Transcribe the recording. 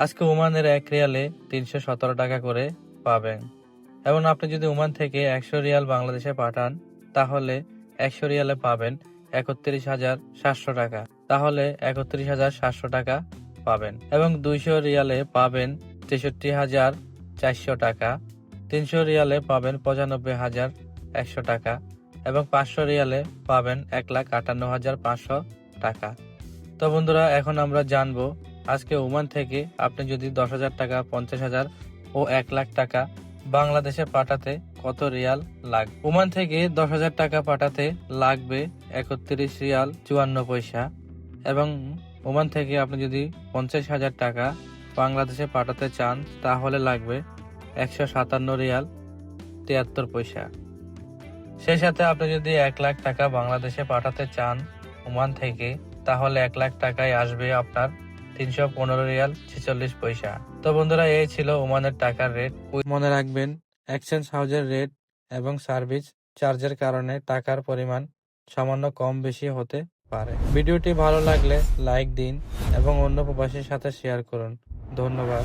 আজকে ওমানের 1 রিয়ালে 317 টাকা করে পাবেন। এবং আপনি যদি ওমান থেকে 100 রিয়াল বাংলাদেশে পাঠান তাহলে 100 রিয়ালে পাবেন 31,700 টাকা। তাহলে 31,700 টাকা পাবেন। এবং 200 রিয়ালে পাবেন 63,400 টাকা। 300 রিয়ালে পাবেন 95,100 টাকা। এবং 500 রিয়ালে পাবেন 1,58,500 টাকা। তো বন্ধুরা, এখন আমরা জানবো আজকে ওমান থেকে আপনি যদি 10,000 টাকা, 50,000 ও 1 লাখ টাকা বাংলাদেশে পাঠাতে কত রিয়াল লাগবে। ওমান থেকে 10,000 টাকা পাঠাতে লাগবে 31 রিয়াল 54 পয়সা। এবং ওমান থেকে আপনি যদি 50,000 টাকা বাংলাদেশে পাঠাতে চান তাহলে লাগবে 157 রিয়াল 73 পয়সা। সেই সাথে আপনি যদি 1 লাখ টাকা বাংলাদেশে পাঠাতে চান ওমান থেকে তাহলে 1 লাখ টাকায় আসবে আপনার 315 রিয়াল 46 পয়সা। তো বন্ধুরা, এই ছিল ওমানের টাকার রেট। মনে রাখবেন, এক্সচেঞ্জ হাউজের রেট এবং সার্ভিস চার্জের কারণে টাকার পরিমাণ সামান্য কম বেশি হতে পারে। ভিডিওটি ভালো লাগলে লাইক দিন এবং অন্য প্রবাসীর সাথে শেয়ার করুন। ধন্যবাদ।